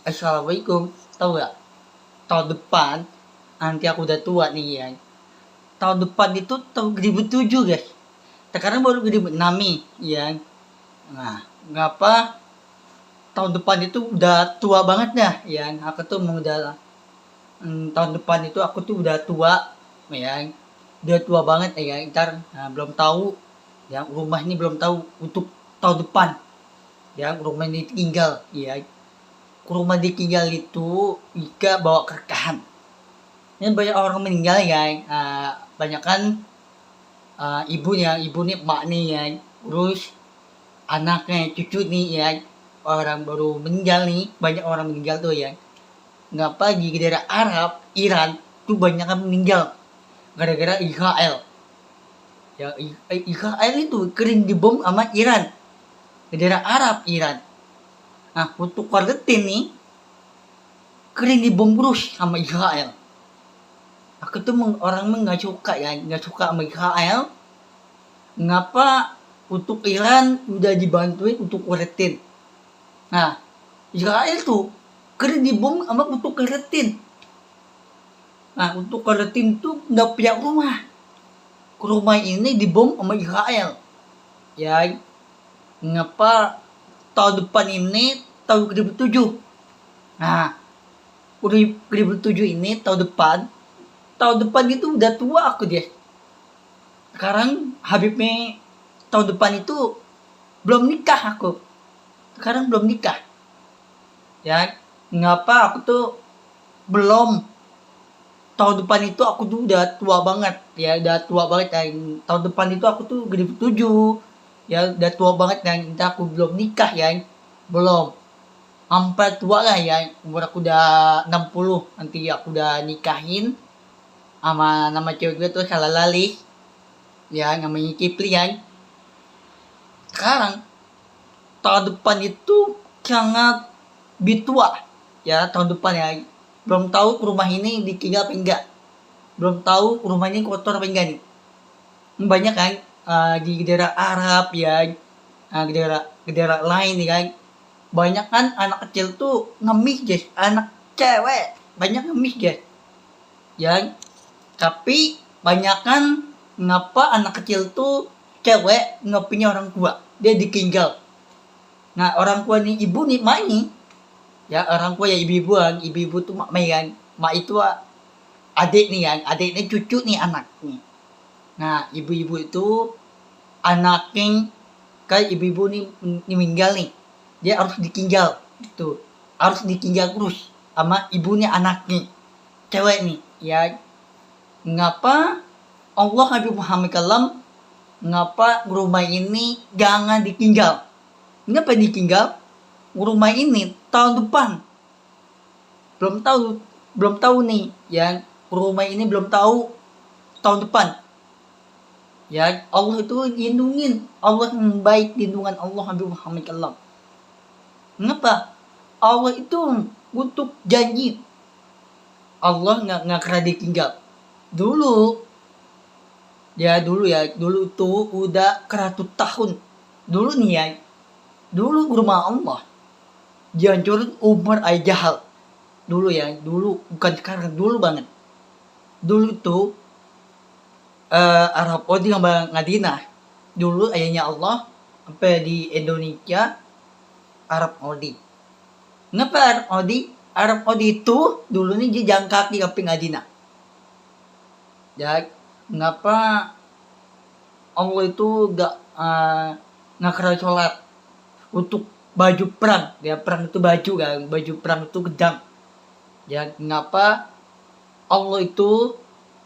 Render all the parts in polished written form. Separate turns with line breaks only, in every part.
Assalamualaikum. Tahu gak? Tahun depan, nanti aku udah tua nih ya. Tahun depan itu tahun 2007 guys. Sekarang baru 2006 nih ya. Nah, ngapa tahun depan itu udah tua banget dah ya. Aku tuh mau udah tahun depan itu aku tuh udah tua ya. Udah tua banget ya. Ntar belum tahu ya, rumah ini belum tahu untuk tahun depan ya, rumah ini tinggal ya. Rumah ditinggal itu jika bawa kerkahan. Ini banyak orang meninggal ya, banyak kan ibu nih, emak nih ya, terus anaknya, cucu nih ya, orang baru meninggal nih, banyak orang meninggal tuh ya. Ngapa di daerah Arab, Iran tuh banyak yang meninggal gara-gara Israel. Ya, Israel itu kering dibom sama Iran, di daerah Arab Iran. Nah, untuk Palestina nih kering dibom terus sama Israel. Aku tuh orang nggak suka ya, nggak suka sama Israel. Ngapa untuk Iran udah dibantuin untuk Palestina. Nah, Israel tuh kering dibom sama untuk Palestina. Nah, untuk Palestina tuh nggak punya rumah. Rumah ini dibom sama Israel. Ya, ngapa tahun depan ini tahun 2007. Nah, 2007 ini tahun depan itu udah tua aku dia. Sekarang Habibnya tahun depan itu belum nikah aku. Sekarang belum nikah. Ya, ngapa aku tuh belum, tahun depan itu aku tuh udah tua banget ya, udah tua banget ya. Tahun depan itu aku tuh 2007 ya, udah tua banget dan aku belum nikah ya, belum. Sampai tua lah ya, umur aku udah 60, nanti aku udah nikahin sama nama cewek gue tuh salah lali ya, namanya Kipli ya. Sekarang tahun depan itu sangat bitua ya, tahun depan ya. Belum tahu rumah ini ditinggal apa enggak, belum tahu rumah ini kotor apa enggak nih. Banyak kan di daerah Arab ya, di daerah lain nih kan, banyak kan anak kecil tuh ngemis guys, anak cewek banyak ngemis guys ya. Tapi banyak kan ngapa anak kecil tuh cewek nggak punya orang tua, dia ditinggal. Nah, orang tua nih, ibu nih, mak nih ya, orang tua ya ibu-ibu kan, ibu-ibu tuh mak kan, mak itu adik nih kan, adik nih cucu nih anak nih. Nah, ibu-ibu itu anaknya kayak ibu-ibu nih meninggal nih, dia harus ditinggal itu, harus ditinggal terus sama ibunya anaknya cewek nih ya. Ngapa Allah Nabi Muhammad kalam, ngapa rumah ini jangan ditinggal. Ngapa ditinggal? Rumah ini tahun depan belum tahu nih ya, rumah ini belum tahu tahun depan ya. Allah itu lindungin, Allah membaik lindungan Allah Nabi Muhammad kalam. Ngapa? Allah itu untuk janji, Allah nggak kena ditinggal. Dulu tuh udah 100 tahun dulu nih ya, dulu rumah Allah dihancurin Umar Al-Jahal dulu ya, dulu bukan sekarang, dulu banget. Dulu tuh Arab Saudi sama Madinah, dulu ayahnya Allah sampai di Indonesia Arab Saudi. Ngapa Arab Saudi? Arab Saudi itu dulu nih dia jalan kaki ke Madinah ya. Ngapa Allah itu nggak kena sholat untuk baju perang ya, perang itu baju kan, baju perang itu gedang ya. Ngapa Allah itu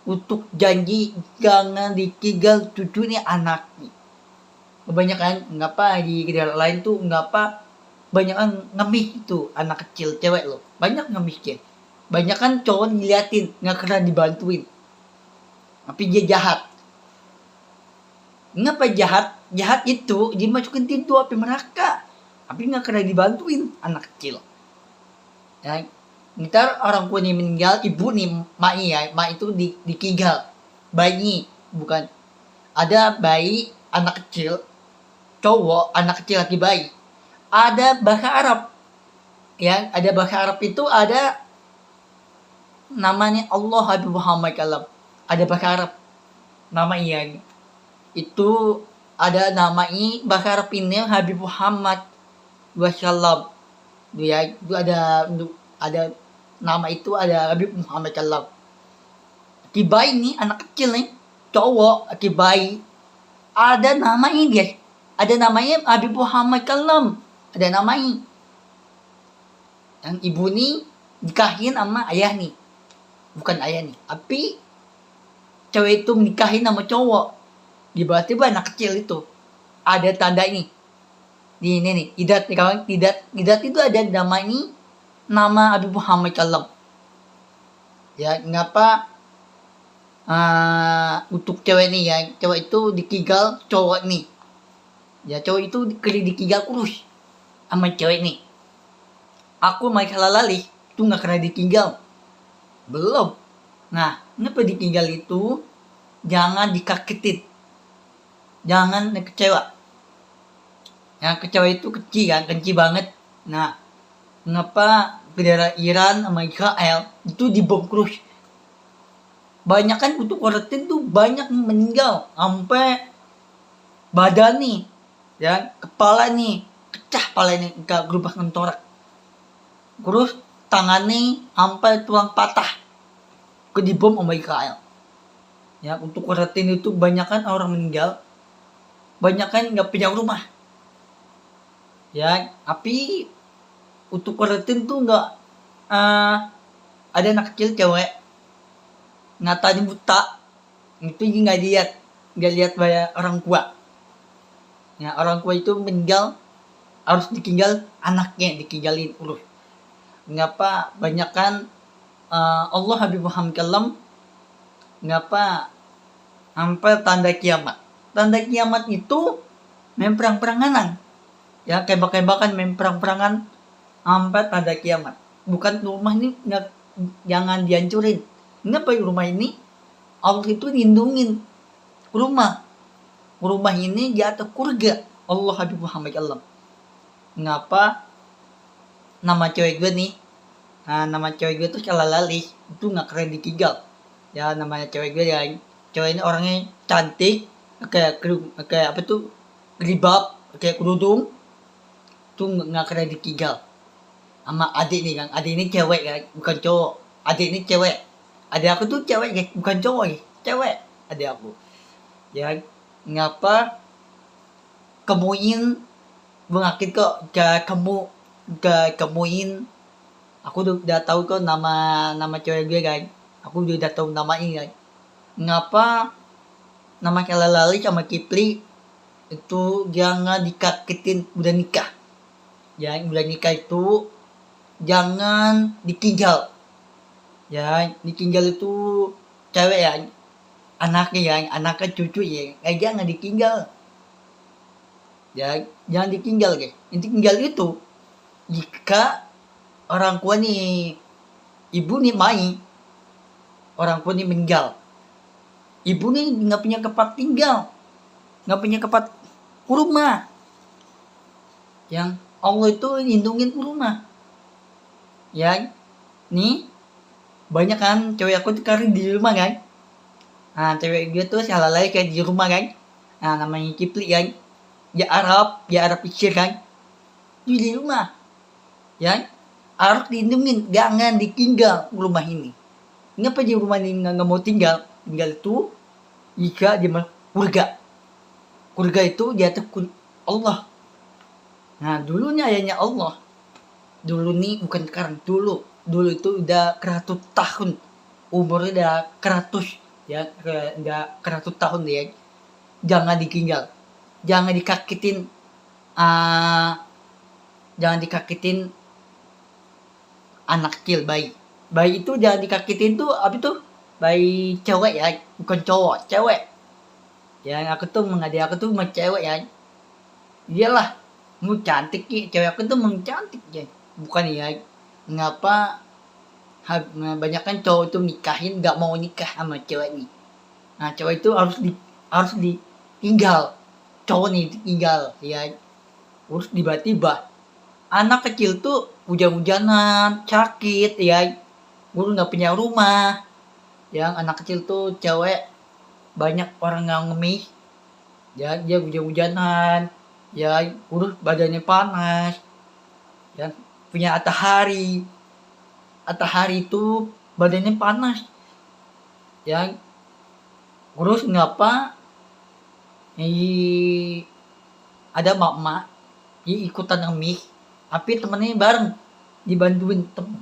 untuk janji jangan ditinggal cucu nih anak nih. Kebanyakan ngapa di daerah lain tuh ngapa banyak kan ngemis itu anak kecil cewek loh, banyak ngemisnya. Banyak kan cowok diliatin nggak kena dibantuin, tapi dia jahat. Ngapa jahat? Jahat itu dimasukin pintu api neraka, tapi nggak kena dibantuin anak kecil ya. Ntar orang tua nih meninggal, ibu nih, mak ya, mak itu ditinggal bayi, bukan, ada bayi anak kecil cowok, anak kecil lagi bayi, ada bahasa Arab Ya, ada bahasa Arab itu ada namanya Allah Habib Muhammad Kalam. Ada bahasa Arab nama Ian. Itu ada namanya bahasa Arab ini Habib Muhammad Wasallam. Ya, itu ada nama itu ada Habib Muhammad Kalam. Kibai nih anak kecil nih cowok Kibai ada namanya guys, ada namanya Habib Muhammad Kalam, ada namanya yang ibu nih nikahin sama ayah nih, bukan ayah nih, tapi cewek itu nikahin sama cowok, tiba-tiba anak kecil itu ada tanda ini di ini nih idat nih kawan, idat itu ada namanya nama Habib Muhammad Kalam. Ya ngapa untuk cewek nih ya, cewek itu dikigal cowok nih, ya cowok itu dikigal kurus sama cewek nih. Aku main halalali itu nggak kena dikigal belum. Nah kenapa dikigal itu jangan dikagetin, jangan kecewa. Yang kecewa itu kecil kan, kecil banget. Nah kenapa negara Iran sama Israel itu dibom terus. Banyak kan untuk Palestina tuh banyak meninggal sampai badan nih ya, kepala nih pecah, kepala nih gak berubah mentorak, terus tangan nih sampai tulang patah ke dibom sama Israel. Ya untuk Palestina itu banyak kan orang meninggal, banyak kan nggak punya rumah. Ya tapi untuk Palestina tuh nggak ada anak kecil cewek ngatain buta itu nggak lihat banyak orang tua. Ya orang tua itu meninggal harus ditinggal anaknya, ditinggalin urus. Ngapa banyak kan Allah Habib Muhammad Kalam ngapa sampai tanda kiamat itu main perang-perangan, ya kebak-kebakan main perang-perangan sampai tanda kiamat. Bukan rumah ini jangan dihancurin. Kenapa rumah ini Allah itu lindungin rumah ini di atas surga Allah Habib Muhammad Kalam. Ngapa nama cewek gue nih, nama cewek gue tuh Shalalali itu nggak keren dikigal. Ya namanya cewek gue ya, cewek ini orangnya cantik, kayak apa tuh ribab, kayak kerudung, tuh nggak keren dikigal. Sama adik nih kan, adik ini cewek kan, bukan cowok. Adik ini cewek, adik aku tuh cewek ya, bukan cowok ya, cewek adik aku. Ya ngapa kemuin mengakit kok kemuin aku udah tahu kok nama cewek gue kan, aku udah tahu namanya kan. Ngapa nama Shalalali sama Kipli itu jangan dikagetin udah nikah. Ya udah nikah itu jangan ditinggal. Ya ditinggal itu cewek ya, anaknya cucu ya, jangan ditinggal. Ya jangan ditinggal guys. Ditinggal itu jika orang tua nih, ibu nih orang tua nih meninggal, ibu nih nggak punya tempat tinggal, nggak punya tempat rumah, yang Allah itu lindungin rumah. Ya nih banyak kan cewek aku tuh kari di rumah kan. Nah cewek dia tuh Shalalali kayak di rumah kan. Nah namanya Kipli kan, ya Arab Isir kan, di rumah. Ya harus dilindungin, jangan ditinggal rumah ini. Kenapa di rumah ini nggak mau tinggal itu jika di surga itu di atas Allah. Nah dulunya ayahnya Allah, dulu nih bukan sekarang, dulu itu udah 100 tahun, umurnya udah 100 ya, udah 100 tahun ya. Jangan ditinggal, jangan dikagetin, anak kecil, bayi itu jangan dikagetin tuh apa tuh, bayi cewek ya, bukan cowok, cewek. Ya aku tuh mengadik aku tuh sama cewek ya, iyalah mau cantik ya, cewek aku tuh mau cantik ya, bukan ya. Ngapa banyak kan cowok itu nikahin nggak mau nikah sama cewek nih. Nah cewek itu harus ditinggal, cowok nih ditinggal ya, terus tiba-tiba anak kecil tuh hujan-hujanan, sakit ya, guru nggak punya rumah, yang anak kecil tuh cewek banyak orang yang ngemis, ya dia hujan-hujanan, ya guru badannya panas, ya punya matahari itu badannya panas, ya terus ngapa ada mak-mak ikutan ngemis, tapi temennya bareng dibantuin temen.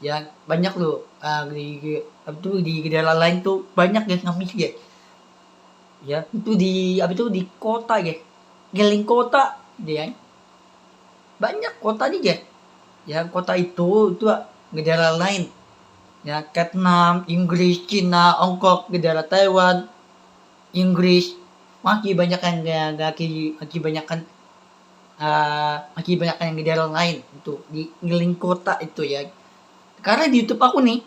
Ya banyak loh di daerah lain tuh banyak yang ngemis ya. Ya itu di kota ya, keliling kota dia banyak kota nih ya. Ya kota itu negara lain. Ya Vietnam, Inggris, Cina, Hongkong, negara Taiwan, Inggris, masih banyak yang masih banyak yang di daerah lain itu di keliling kota itu ya. Karena di YouTube aku nih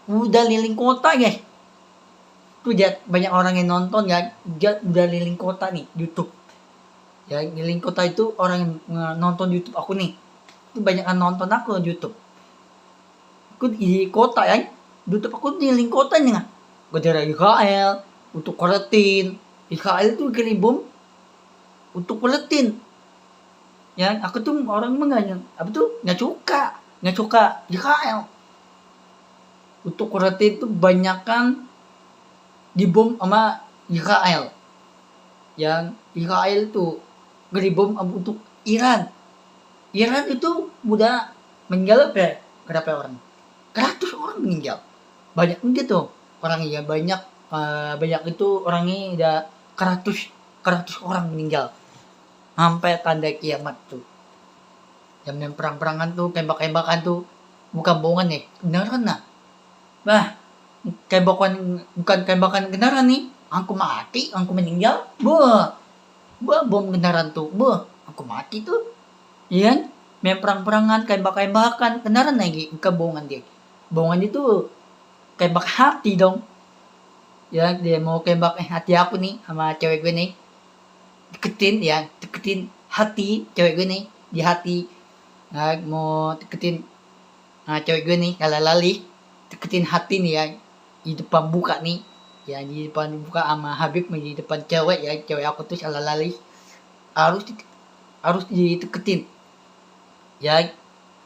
udah liling kota guys. Tuh banyak orang yang nonton ya, dia udah liling kota nih YouTube. Ya liling kota itu orang yang nonton YouTube aku nih. Itu banyak yang nonton aku di YouTube. Aku di kota ya, YouTube aku di liling kota nih nggak. Gue daerah Israel, untuk Palestina. Israel itu kirim bom untuk Palestina. Ya aku tuh orang nggak suka Israel. Untuk Palestina itu banyakan dibom sama Israel. Yang Israel itu dibom untuk Iran. Iran itu udah meninggal berapa orang? 100 orang meninggal. Banyak gitu orangnya, banyak itu orangnya udah 100 orang meninggal. Sampai tanda kiamat tuh. Jam perang-perangan tuh, tembak-tembakan tuh bukan bohongan nih, beneran nah. Bah, bukan tembakan kendaraan nih, aku mati, aku meninggal. Bom kendaraan tuh. Aku mati tuh. Iya kan? Main perang-perangan, tembak-tembakan kendaraan lagi, bukan bohongan dia. Bohongan itu tembak hati dong. Ya, dia mau tembak hati aku nih sama cewek gue nih. Deketin hati cewek gue nih di hati. Nah, mau deketin cewek gue nih lali deketin hati nih ya di depan buka nih ya, di depan buka sama Habib di depan cewek ya, cewek aku tuh lali harus dideketin ya.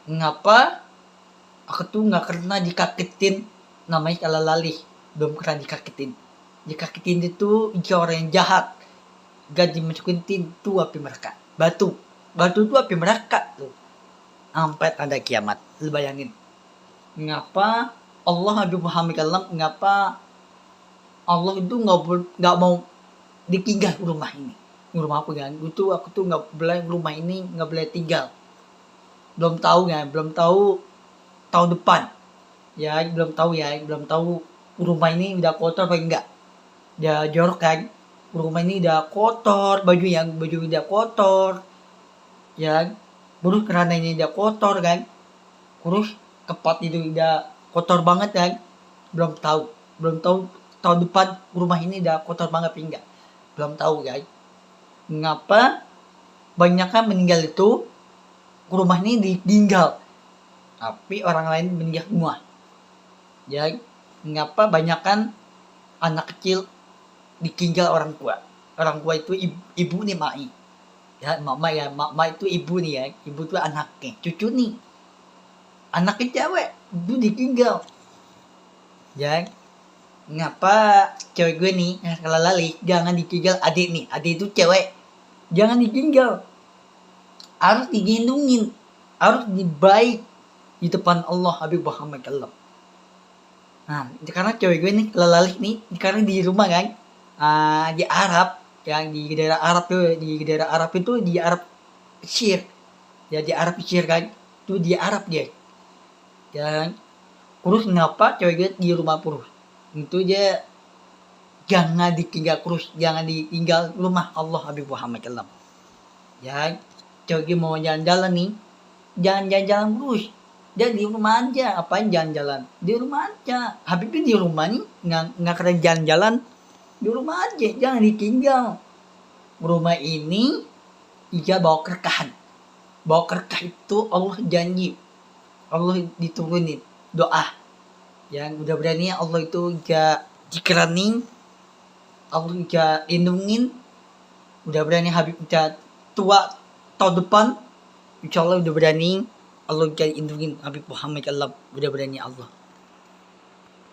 Ngapa aku tuh nggak pernah dikagetin namanya lali, belum pernah dikagetin itu orang yang jahat. Gak dimasukin pintu api neraka. Batu itu api neraka tuh. Sampai tanda kiamat. Lu bayangin. Ngapa Allah Nabi Muhammad SAW, ngapa Allah itu nggak mau ditinggal rumah ini. Rumah aku kan. Aku tuh nggak boleh rumah ini nggak boleh tinggal. Belum tahu tahun depan. Ya belum tahu rumah ini udah kotor apa enggak. Ya jorok kan. Rumah ini udah kotor, baju udah kotor, ya, terus kerana ini udah kotor kan, terus kepat itu udah kotor banget kan, belum tahu tahun depan rumah ini udah kotor banget enggak, belum tahu guys. Ngapa banyaknya meninggal itu rumah ini ditinggal, tapi orang lain meninggal semua, ya. Ngapa banyakkan anak kecil ditinggal orang tua itu ibu nih mai ya, mama itu ibu nih ya, ibu tuh anaknya, cucu nih anaknya cewek itu ditinggal ya. Ngapa cewek gue nih kalau lali jangan ditinggal adik itu cewek, jangan ditinggal, harus digendungin, harus dibaik di depan Allah Habib Muhammad Allah. Nah karena cewek gue nih kalau lali nih karena di rumah kan, di Arab, yang di daerah Arab itu di Arab Mesir ya, di Arab Mesir kan, itu di Arab dia ya. Terus ngapa cewek gue di rumah terus itu dia, jangan ditinggal rumah Allah Habib Muhammad SAW ya. Cewek gue mau jalan-jalan nih, jangan jalan-jalan terus, dia di rumah aja. Apain jalan-jalan, di rumah aja. Habib di rumah nih nggak keren jalan-jalan, di rumah aja, jangan ditinggal. Rumah ini bawa kerkahan. bahwa berkah itu Allah janji, Allah diturunin doa yang udah berani Allah itu ja dikeraning, Allah ja lindungin, udah berani Habib ja tua tahun depan insya Allah udah berani Allah ja lindungin Habib Muhammad Allah udah berani Allah.